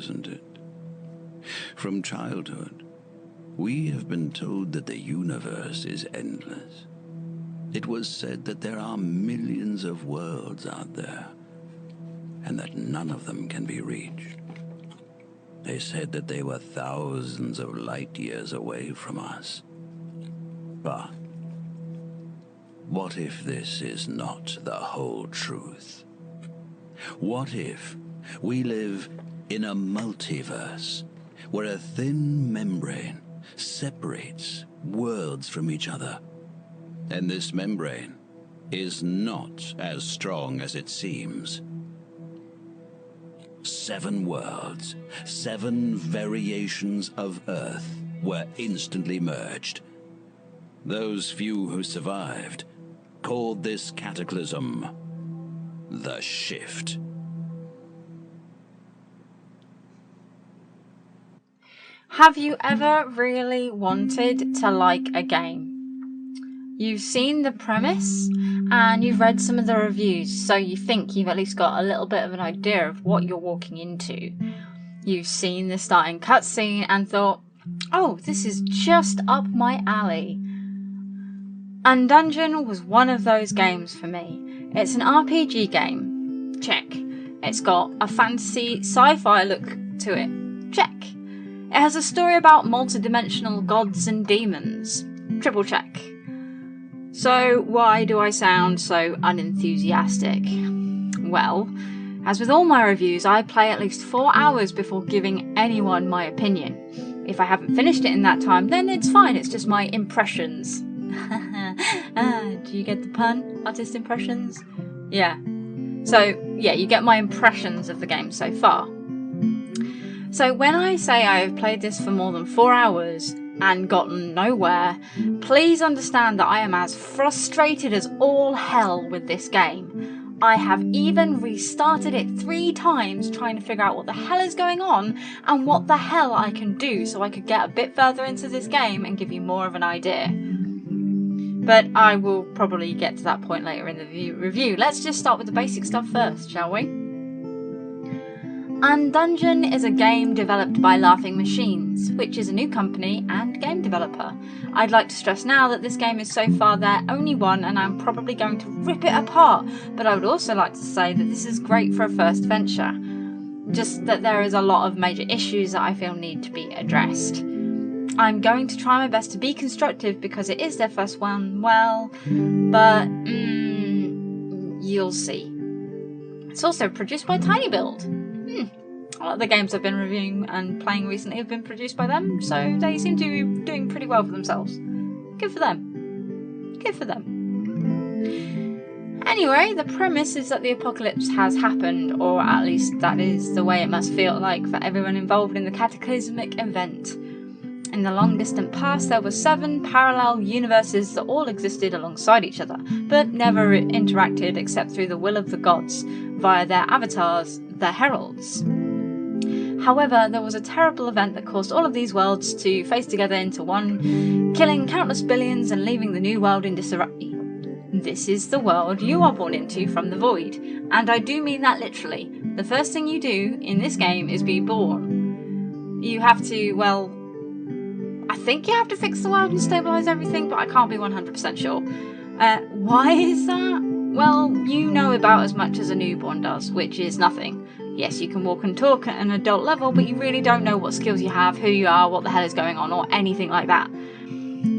isn't it? From childhood, we have been told that the universe is endless. It was said that there are millions of worlds out there, and that none of them can be reached. They said that they were thousands of light years away from us. But what if this is not the whole truth? What if we live in a multiverse where a thin membrane separates worlds from each other, and this membrane is not as strong as it seems? 7 worlds, 7 variations of Earth were instantly merged. Those few who survived called this cataclysm the Shift. Have you ever really wanted to like a game? You've seen the premise and you've read some of the reviews, so you think you've at least got a little bit of an idea of what you're walking into. You've seen the starting cutscene and thought, oh, this is just up my alley. Undungeon was one of those games for me. It's an RPG game. Check. It's got a fantasy sci-fi look to it. Check. It has a story about multidimensional gods and demons. Triple check. So why do I sound so unenthusiastic? Well, as with all my reviews, I play at least 4 hours before giving anyone my opinion. If I haven't finished it in that time, then it's fine, it's just my impressions. Do you get the pun? Artist impressions? Yeah. So, yeah, you get my impressions of the game so far. So when I say I have played this for more than 4 hours and gotten nowhere, please understand that I am as frustrated as all hell with this game. I have even restarted it 3 times trying to figure out what the hell is going on and what the hell I can do so I could get a bit further into this game and give you more of an idea. But I will probably get to that point later in the review. Let's just start with the basic stuff first, shall we? Undungeon is a game developed by Laughing Machines, which is a new company and game developer. I'd like to stress now that this game is so far their only one and I'm probably going to rip it apart, but I would also like to say that this is great for a first venture. Just that there is a lot of major issues that I feel need to be addressed. I'm going to try my best to be constructive because it is their first one, well, but you'll see. It's also produced by TinyBuild. A lot of the games I've been reviewing and playing recently have been produced by them, so they seem to be doing pretty well for themselves. Good for them. Good for them. Anyway, the premise is that the apocalypse has happened, or at least that is the way it must feel like for everyone involved in the cataclysmic event. In the long distant past, there were 7 parallel universes that all existed alongside each other, but never interacted except through the will of the gods, via their avatars, the heralds. However, there was a terrible event that caused all of these worlds to phase together into one, killing countless billions and leaving the new world in disarray. This is the world you are born into from the void, and I do mean that literally. The first thing you do in this game is be born. You have to, well, I think you have to fix the world and stabilise everything, but I can't be 100% sure. Why is that? Well, you know about as much as a newborn does, which is nothing. Yes, you can walk and talk at an adult level, but you really don't know what skills you have, who you are, what the hell is going on, or anything like that.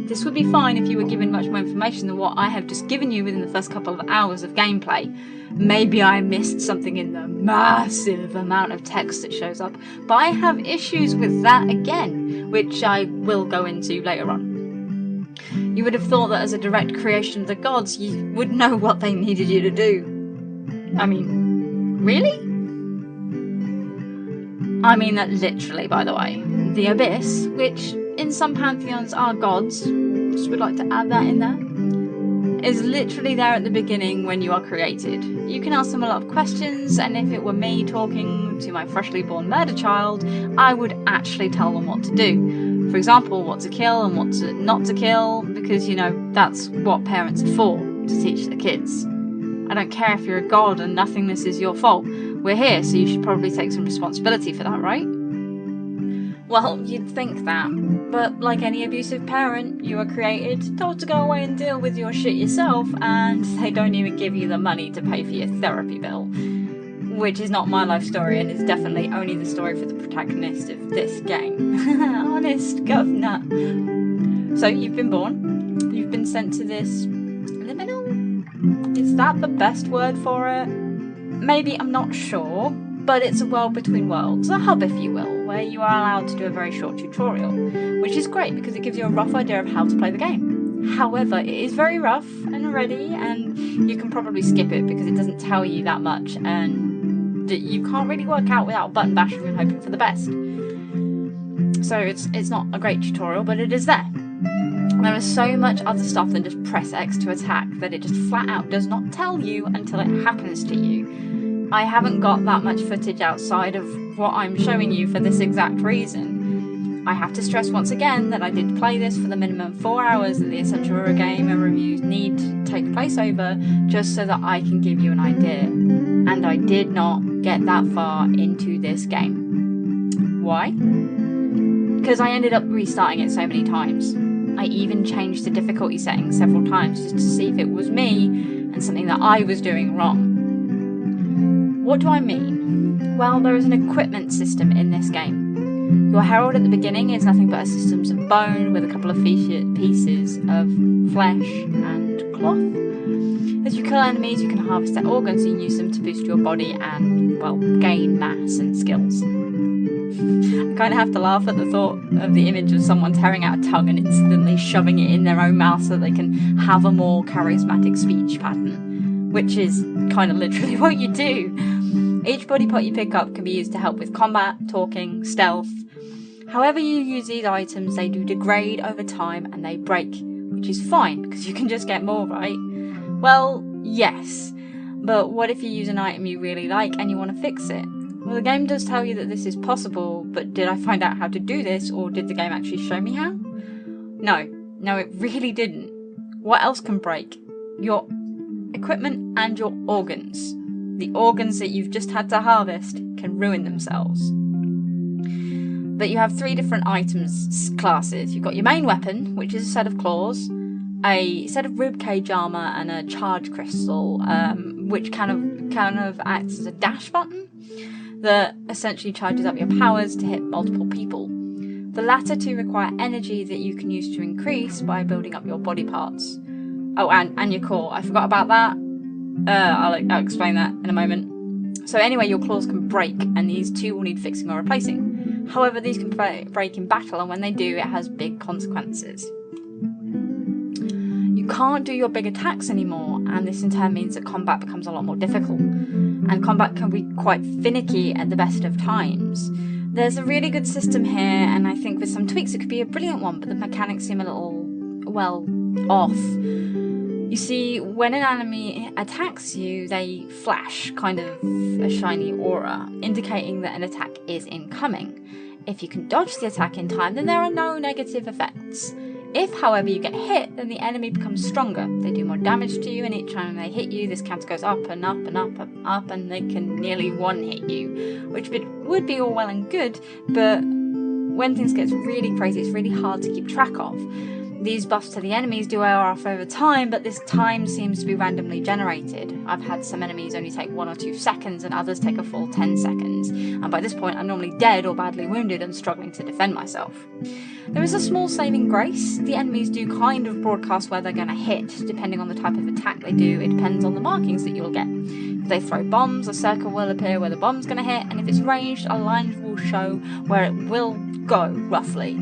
This would be fine if you were given much more information than what I have just given you within the first couple of hours of gameplay. Maybe I missed something in the massive amount of text that shows up, but I have issues with that again, which I will go into later on. You would have thought that as a direct creation of the gods, you would know what they needed you to do. I mean, really? I mean that literally, by the way. The Abyss, which in some pantheons are gods, just would like to add that in there, is literally there at the beginning when you are created. You can ask them a lot of questions, and if it were me talking to my freshly born murder child, I would actually tell them what to do. For example, what to kill and what to not to kill, because, you know, that's what parents are for, to teach their kids. I don't care if you're a god and nothingness is your fault. We're here, so you should probably take some responsibility for that, right? Well, you'd think that, but like any abusive parent, you were created, told to go away and deal with your shit yourself, and they don't even give you the money to pay for your therapy bill. Which is not my life story, and is definitely only the story for the protagonist of this game. Honest governor. So you've been born, you've been sent to this liminal? Is that the best word for it? Maybe, I'm not sure, but it's a world between worlds, a hub if you will, where you are allowed to do a very short tutorial, which is great because it gives you a rough idea of how to play the game. However, it is very rough and ready, and you can probably skip it because it doesn't tell you that much, and you can't really work out without button bashing and hoping for the best. So it's not a great tutorial, but it is there. There is so much other stuff than just press X to attack that it just flat out does not tell you until it happens to you. I haven't got that much footage outside of what I'm showing you for this exact reason. I have to stress once again that I did play this for the minimum 4 hours that the Essential Horror Game and reviews need to take place over, just so that I can give you an idea. And I did not get that far into this game. Why? Because I ended up restarting it so many times. I even changed the difficulty settings several times just to see if it was me and something that I was doing wrong. What do I mean? Well, there is an equipment system in this game. Your herald at the beginning is nothing but a system of bone with a couple of pieces of flesh and cloth. As you kill enemies, you can harvest their organs and use them to boost your body and, well, gain mass and skills. I kind of have to laugh at the thought of the image of someone tearing out a tongue and instantly shoving it in their own mouth so they can have a more charismatic speech pattern, which is kind of literally what you do. Each body part you pick up can be used to help with combat, talking, stealth. However you use these items, they do degrade over time and they break, which is fine because you can just get more, right? Well, yes, but what if you use an item you really like and you want to fix it? Well, the game does tell you that this is possible, but did I find out how to do this, or did the game actually show me how? No, it really didn't. What else can break? Your equipment and your organs. The organs that you've just had to harvest can ruin themselves. But you have 3 different items classes. You've got your main weapon, which is a set of claws, a set of ribcage armor, and a charge crystal, which kind of acts as a dash button that essentially charges up your powers to hit multiple people. The latter 2 require energy that you can use to increase by building up your body parts. Oh, and your core. I forgot about that. I'll explain that in a moment. So anyway, your claws can break, and these 2 will need fixing or replacing. However, these can break in battle, and when they do, it has big consequences. You can't do your big attacks anymore, and this in turn means that combat becomes a lot more difficult. And combat can be quite finicky at the best of times. There's a really good system here, and I think with some tweaks it could be a brilliant one, but the mechanics seem a little, well, off. You see, when an enemy attacks you, they flash kind of a shiny aura, indicating that an attack is incoming. If you can dodge the attack in time, then there are no negative effects. If, however, you get hit, then the enemy becomes stronger. They do more damage to you, and each time they hit you, this counter goes up and up and up and up, and they can nearly one-hit you, which would be all well and good, but when things get really crazy, it's really hard to keep track of. These buffs to the enemies do wear off over time, but this time seems to be randomly generated. I've had some enemies only take 1 or 2 seconds, and others take a full 10 seconds, and by this point I'm normally dead or badly wounded and struggling to defend myself. There is a small saving grace. The enemies do kind of broadcast where they're going to hit, depending on the type of attack they do. It depends on the markings that you'll get. If they throw bombs, a circle will appear where the bomb's going to hit, and if it's ranged, a line will show where it will go, roughly.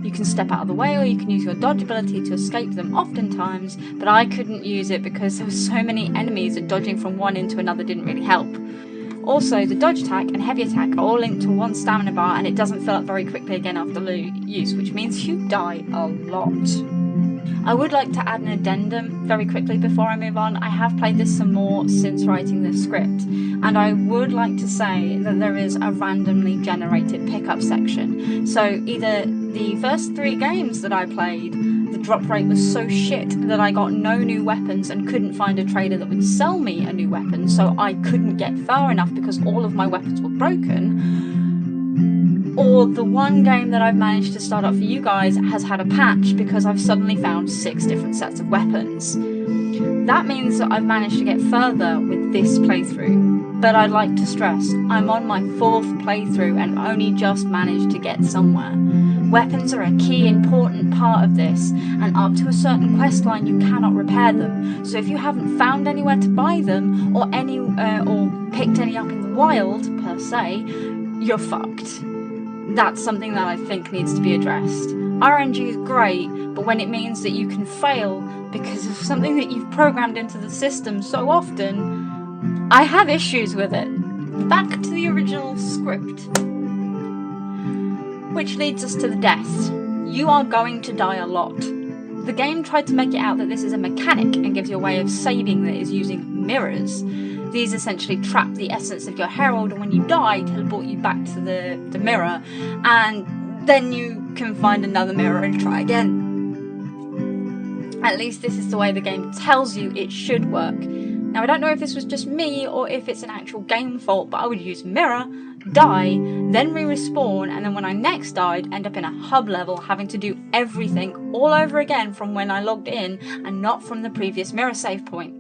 You can step out of the way, or you can use your dodge ability to escape them oftentimes, but I couldn't use it because there were so many enemies that dodging from one into another didn't really help. Also, the dodge attack and heavy attack are all linked to one stamina bar, and it doesn't fill up very quickly again after use, which means you die a lot. I would like to add an addendum very quickly before I move on. I have played this some more since writing this script, and I would like to say that there is a randomly generated pickup section. So either the first 3 games that I played, the drop rate was so shit that I got no new weapons and couldn't find a trader that would sell me a new weapon, so I couldn't get far enough because all of my weapons were broken. Or the one game that I've managed to start up for you guys has had a patch because I've suddenly found 6 different sets of weapons. That means that I've managed to get further with this playthrough. But I'd like to stress, I'm on my 4th playthrough and only just managed to get somewhere. Weapons are a key important part of this, and up to a certain quest line you cannot repair them. So if you haven't found anywhere to buy them, or picked any up in the wild, per se, you're fucked. That's something that I think needs to be addressed. RNG is great, but when it means that you can fail because of something that you've programmed into the system so often, I have issues with it. Back to the original script. Which leads us to the deaths. You are going to die a lot. The game tried to make it out that this is a mechanic and gives you a way of saving that is using mirrors. These essentially trap the essence of your herald, and when you die, teleport you back to the mirror, and then you can find another mirror and try again. At least this is the way the game tells you it should work. Now I don't know if this was just me or if it's an actual game fault, but I would use mirror, die, then re-respawn, and then when I next died, end up in a hub level having to do everything all over again from when I logged in and not from the previous mirror save point.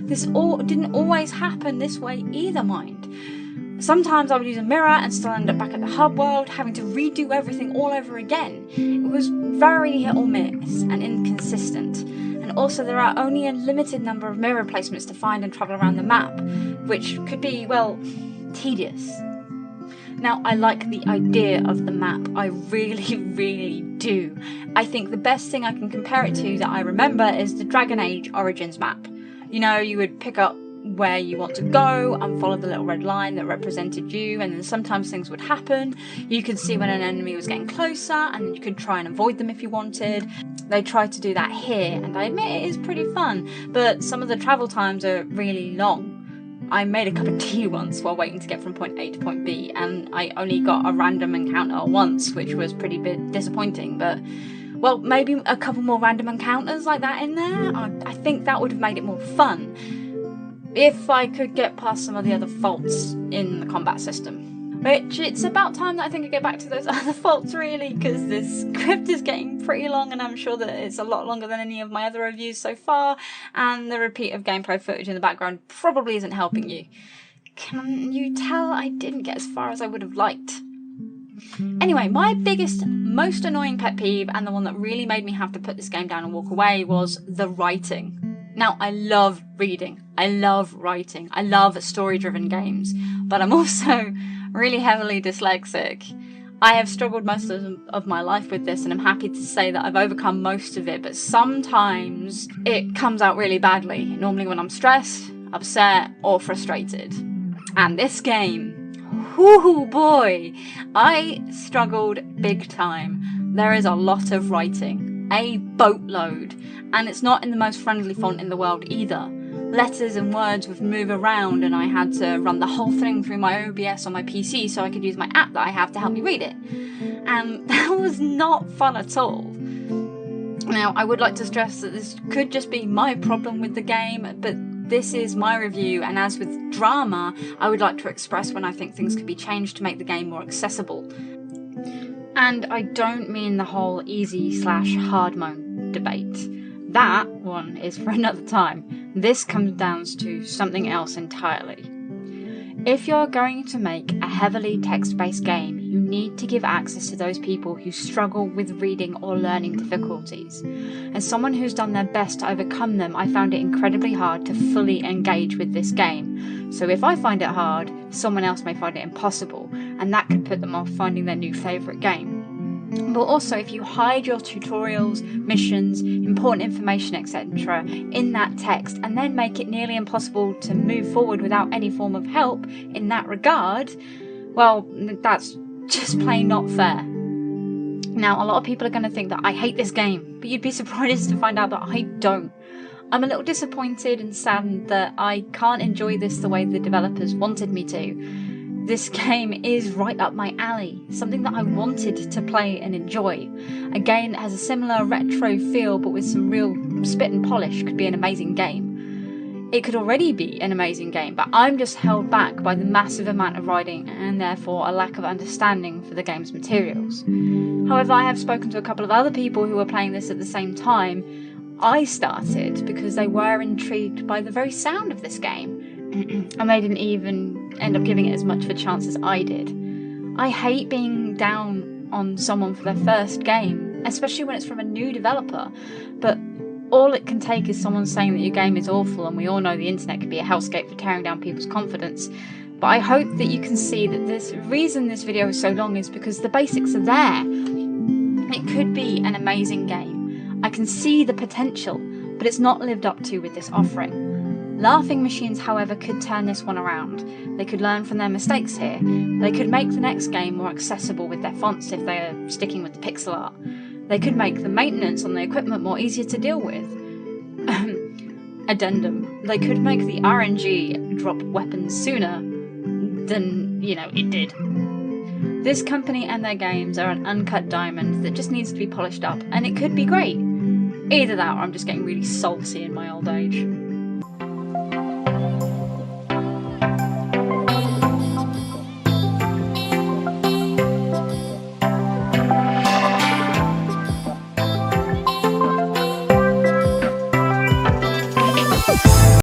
This didn't always happen this way either, mind. Sometimes I would use a mirror and still end up back at the hub world, having to redo everything all over again. It was very hit or miss and inconsistent. And also there are only a limited number of mirror placements to find and travel around the map, which could be, well, tedious. Now, I like the idea of the map. I really, really do. I think the best thing I can compare it to that I remember is the Dragon Age Origins map. You know, you would pick up where you want to go and follow the little red line that represented you, and then sometimes things would happen. You could see when an enemy was getting closer, and then you could try and avoid them if you wanted. They tried to do that here, and I admit it is pretty fun, but some of the travel times are really long. I made a cup of tea once while waiting to get from point A to point B, and I only got a random encounter once, which was pretty disappointing, but well, maybe a couple more random encounters like that in there. I think that would have made it more fun if I could get past some of the other faults in the combat system. Which, it's about time that I think I get back to those other faults, really, because this script is getting pretty long, and I'm sure that it's a lot longer than any of my other reviews so far, and the repeat of gameplay footage in the background probably isn't helping you. Can you tell I didn't get as far as I would have liked? Anyway, my biggest, most annoying pet peeve, and the one that really made me have to put this game down and walk away, was the writing. Now, I love reading, I love writing, I love story-driven games, but I'm also really heavily dyslexic. I have struggled most of my life with this, and I'm happy to say that I've overcome most of it, but sometimes it comes out really badly, normally when I'm stressed, upset, or frustrated. And this game, whoo boy, I struggled big time. There is a lot of writing, a boatload, and it's not in the most friendly font in the world either. Letters and words would move around, and I had to run the whole thing through my OBS on my PC so I could use my app that I have to help me read it. And that was not fun at all. Now, I would like to stress that this could just be my problem with the game, but this is my review, and as with drama, I would like to express when I think things could be changed to make the game more accessible. And I don't mean the whole easy/hard mode debate. That one is for another time. This comes down to something else entirely. If you're going to make a heavily text-based game, you need to give access to those people who struggle with reading or learning difficulties. As someone who's done their best to overcome them, I found it incredibly hard to fully engage with this game. So if I find it hard, someone else may find it impossible, and that could put them off finding their new favourite game. But also, if you hide your tutorials, missions, important information, etc. in that text, and then make it nearly impossible to move forward without any form of help in that regard, well, that's just plain not fair. Now, a lot of people are going to think that I hate this game, but you'd be surprised to find out that I don't. I'm a little disappointed and saddened that I can't enjoy this the way the developers wanted me to. This game is right up my alley, something that I wanted to play and enjoy. A game that has a similar retro feel but with some real spit and polish could be an amazing game. It could already be an amazing game, but I'm just held back by the massive amount of writing and therefore a lack of understanding for the game's materials. However, I have spoken to a couple of other people who were playing this at the same time. I started because they were intrigued by the very sound of this game, and they didn't even end up giving it as much of a chance as I did. I hate being down on someone for their first game, especially when it's from a new developer, but all it can take is someone saying that your game is awful, and we all know the internet can be a hellscape for tearing down people's confidence. But I hope that you can see that the reason this video is so long is because the basics are there. It could be an amazing game. I can see the potential, but it's not lived up to with this offering. Laughing Machines, however, could turn this one around. They could learn from their mistakes here. They could make the next game more accessible with their fonts if they are sticking with the pixel art. They could make the maintenance on the equipment more easier to deal with. Addendum. They could make the RNG drop weapons sooner than, it did. This company and their games are an uncut diamond that just needs to be polished up, and it could be great. Either that or I'm just getting really salty in my old age.